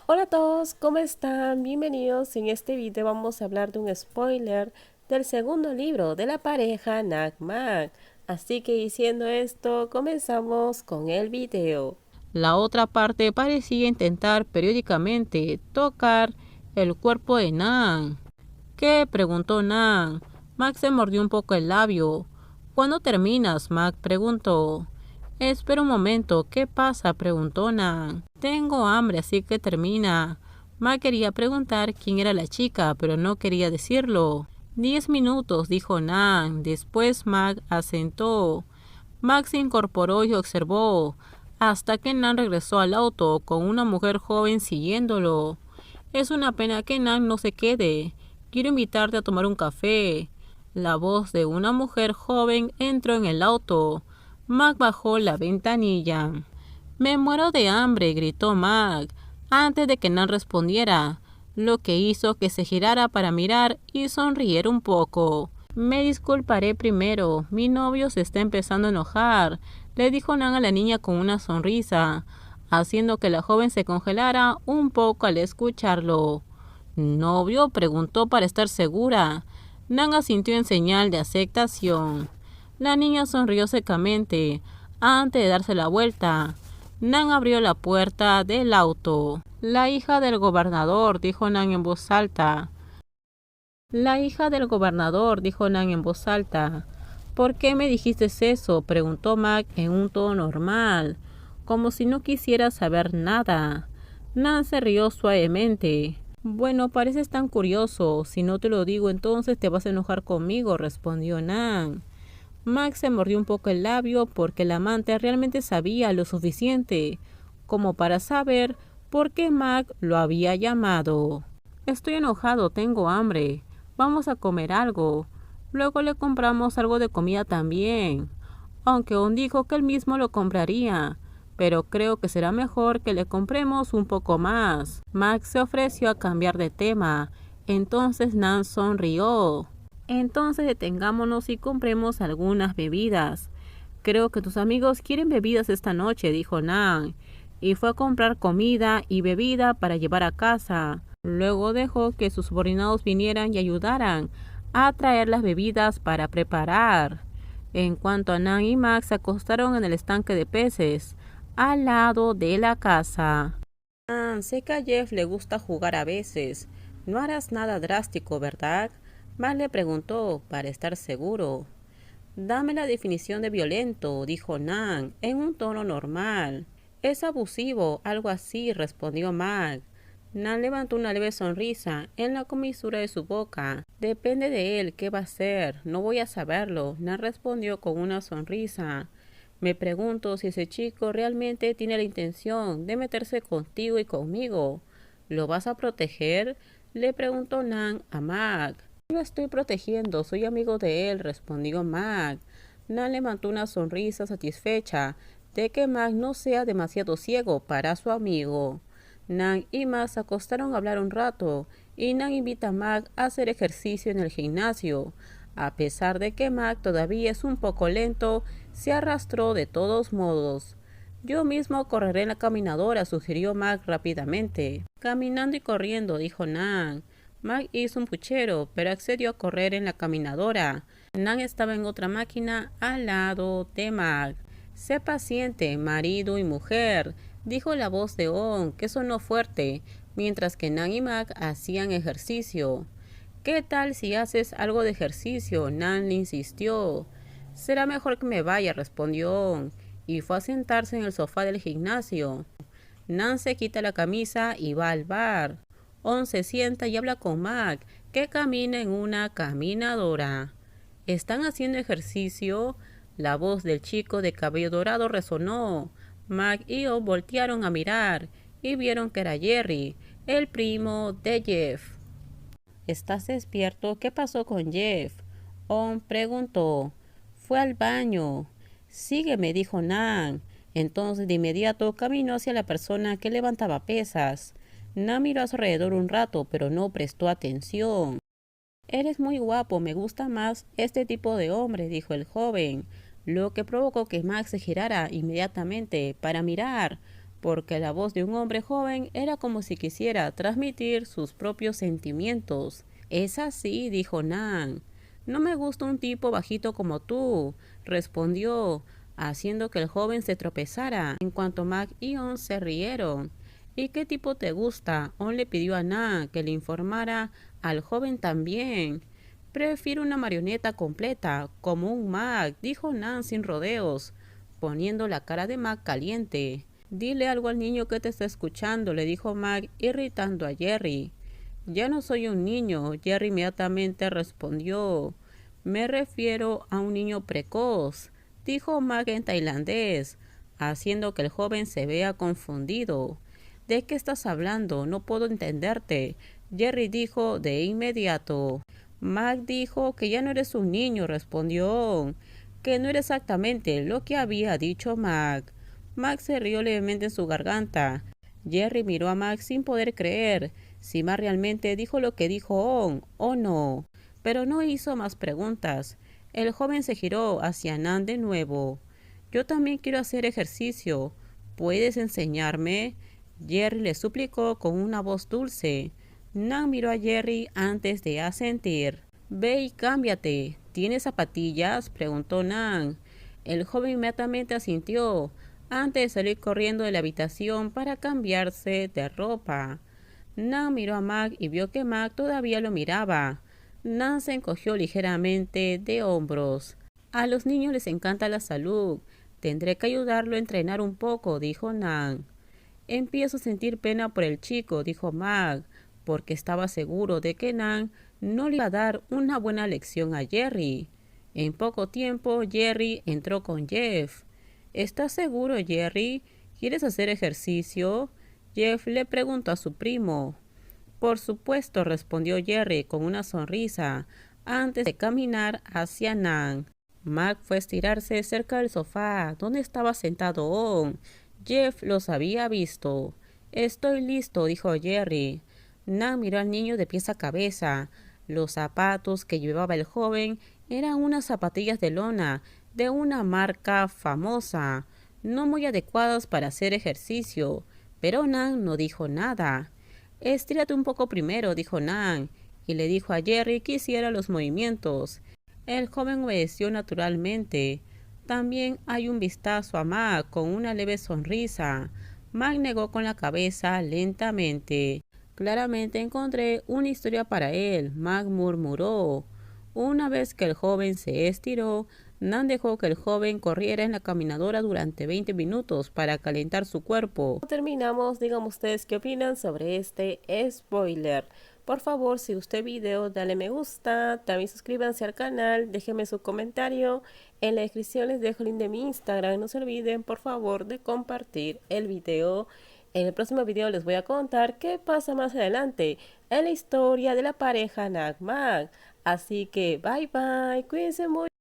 Hola a todos, ¿cómo están? Bienvenidos. En este video vamos a hablar de un spoiler del segundo libro de la pareja Nagmak. Así que diciendo esto, comenzamos con el video. La otra parte parecía intentar periódicamente tocar el cuerpo de Nan. ¿Qué? Preguntó Nan. Mac se mordió un poco el labio. ¿Cuándo terminas? Mac preguntó. Espera un momento, ¿qué pasa? Preguntó Nan. Tengo hambre, así que termina. Mac quería preguntar quién era la chica, pero no quería decirlo. 10 minutos, dijo Nan. Después Mac asentó. Mac se incorporó y observó, hasta que Nan regresó al auto con una mujer joven siguiéndolo. Es una pena que Nan no se quede. Quiero invitarte a tomar un café. La voz de una mujer joven entró en el auto. Mac bajó la ventanilla. Me muero de hambre, gritó Mac, antes de que Nan respondiera, lo que hizo que se girara para mirar y sonriera un poco. Me disculparé primero, mi novio se está empezando a enojar, le dijo Nan a la niña con una sonrisa, haciendo que la joven se congelara un poco al escucharlo. ¿Novio? Preguntó para estar segura. Nan asintió en señal de aceptación. La niña sonrió secamente antes de darse la vuelta. Nan abrió la puerta del auto. La hija del gobernador, dijo Nan en voz alta. La hija del gobernador, dijo Nan en voz alta. ¿Por qué me dijiste eso? Preguntó Mac en un tono normal, como si no quisiera saber nada. Nan se rió suavemente. Bueno, pareces tan curioso. Si no te lo digo, entonces te vas a enojar conmigo, respondió Nan. Mac se mordió un poco el labio porque la amante realmente sabía lo suficiente como para saber por qué Mac lo había llamado. Estoy enojado, tengo hambre. Vamos a comer algo. Luego le compramos algo de comida también. Aunque aún dijo que él mismo lo compraría. Pero creo que será mejor que le compremos un poco más. Max se ofreció a cambiar de tema. Entonces Nan sonrió. Entonces detengámonos y compremos algunas bebidas. Creo que tus amigos quieren bebidas esta noche, dijo Nan, y fue a comprar comida y bebida para llevar a casa. Luego dejó que sus subordinados vinieran y ayudaran a traer las bebidas para preparar. En cuanto a Nan y Max se acostaron en el estanque de peces, al lado de la casa. Sé que a Jeff le gusta jugar a veces. No harás nada drástico, ¿verdad? Mac le preguntó para estar seguro. Dame la definición de violento, dijo Nan, en un tono normal. Es abusivo, algo así, respondió Mac. Nan levantó una leve sonrisa en la comisura de su boca. Depende de él, ¿qué va a hacer? No voy a saberlo, Nan respondió con una sonrisa. Me pregunto si ese chico realmente tiene la intención de meterse contigo y conmigo. ¿Lo vas a proteger? Le preguntó Nan a Mac. Lo estoy protegiendo, soy amigo de él, respondió Mac. Nan levantó una sonrisa satisfecha de que Mac no sea demasiado ciego para su amigo. Nan y Mac se acostaron a hablar un rato y Nan invita a Mac a hacer ejercicio en el gimnasio. A pesar de que Mac todavía es un poco lento, se arrastró de todos modos. Yo mismo correré en la caminadora, sugirió Mac rápidamente. Caminando y corriendo, dijo Nan. Mac hizo un puchero, pero accedió a correr en la caminadora. Nan estaba en otra máquina al lado de Mac. Sé paciente, marido y mujer, dijo la voz de On, que sonó fuerte, mientras que Nan y Mac hacían ejercicio. ¿Qué tal si haces algo de ejercicio? Nan le insistió. Será mejor que me vaya, respondió On, y fue a sentarse en el sofá del gimnasio. Nan se quita la camisa y va al bar. On se sienta y habla con Mac, que camina en una caminadora. ¿Están haciendo ejercicio? La voz del chico de cabello dorado resonó. Mac y On voltearon a mirar y vieron que era Jerry, el primo de Jeff. ¿Estás despierto? ¿Qué pasó con Jeff? On preguntó. Fue al baño. Sígueme, dijo Nan. Entonces de inmediato caminó hacia la persona que levantaba pesas. Nan miró a su alrededor un rato, pero no prestó atención. Eres muy guapo, me gusta más este tipo de hombre, dijo el joven, lo que provocó que Max se girara inmediatamente para mirar, porque la voz de un hombre joven era como si quisiera transmitir sus propios sentimientos. Es así, dijo Nan. No me gusta un tipo bajito como tú, respondió, haciendo que el joven se tropezara, en cuanto Mac y On se rieron. ¿Y qué tipo te gusta? On le pidió a Nan que le informara al joven también. Prefiero una marioneta completa, como un Mac, dijo Nan sin rodeos, poniendo la cara de Mac caliente. Dile algo al niño que te está escuchando, le dijo Mac, irritando a Jerry. Ya no soy un niño, Jerry inmediatamente respondió. Me refiero a un niño precoz, dijo Mac en tailandés, haciendo que el joven se vea confundido. ¿De qué estás hablando? No puedo entenderte, Jerry dijo de inmediato. Mac dijo que ya no eres un niño, respondió, que no era exactamente lo que había dicho Mac. Mac se rió levemente en su garganta. Jerry miró a Mac sin poder creer si Mac realmente dijo lo que dijo On o no, pero no hizo más preguntas. El joven se giró hacia Nan de nuevo. Yo también quiero hacer ejercicio. ¿Puedes enseñarme? Jerry le suplicó con una voz dulce. Nan miró a Jerry antes de asentir. Ve y cámbiate. ¿Tienes zapatillas? Preguntó Nan. El joven inmediatamente asintió, antes de salir corriendo de la habitación para cambiarse de ropa. Nan miró a Mac y vio que Mac todavía lo miraba. Nan se encogió ligeramente de hombros. A los niños les encanta la salud. Tendré que ayudarlo a entrenar un poco, dijo Nan. Empiezo a sentir pena por el chico, dijo Mac, porque estaba seguro de que Nan no le iba a dar una buena lección a Jerry. En poco tiempo, Jerry entró con Jeff. ¿Estás seguro, Jerry? ¿Quieres hacer ejercicio? Jeff le preguntó a su primo. Por supuesto, respondió Jerry con una sonrisa, antes de caminar hacia Nan. Mac fue a estirarse cerca del sofá, donde estaba sentado On. Jeff los había visto. Estoy listo, dijo Jerry. Nan miró al niño de pies a cabeza. Los zapatos que llevaba el joven eran unas zapatillas de lona de una marca famosa, no muy adecuadas para hacer ejercicio, pero Nan no dijo nada. Estírate un poco primero, dijo Nan, y le dijo a Jerry que hiciera los movimientos. El joven obedeció naturalmente. También hay un vistazo a Mac con una leve sonrisa. Mac negó con la cabeza lentamente. Claramente encontré una historia para él, Mac murmuró. Una vez que el joven se estiró, Nan dejó que el joven corriera en la caminadora durante 20 minutos para calentar su cuerpo. Terminamos, díganme ustedes qué opinan sobre este spoiler. Por favor, si gustó el video, dale me gusta, también suscríbanse al canal, déjenme su comentario. En la descripción les dejo el link de mi Instagram. No se olviden, por favor, de compartir el video. En el próximo video les voy a contar qué pasa más adelante en la historia de la pareja Nan-Mac. Así que bye bye, cuídense mucho.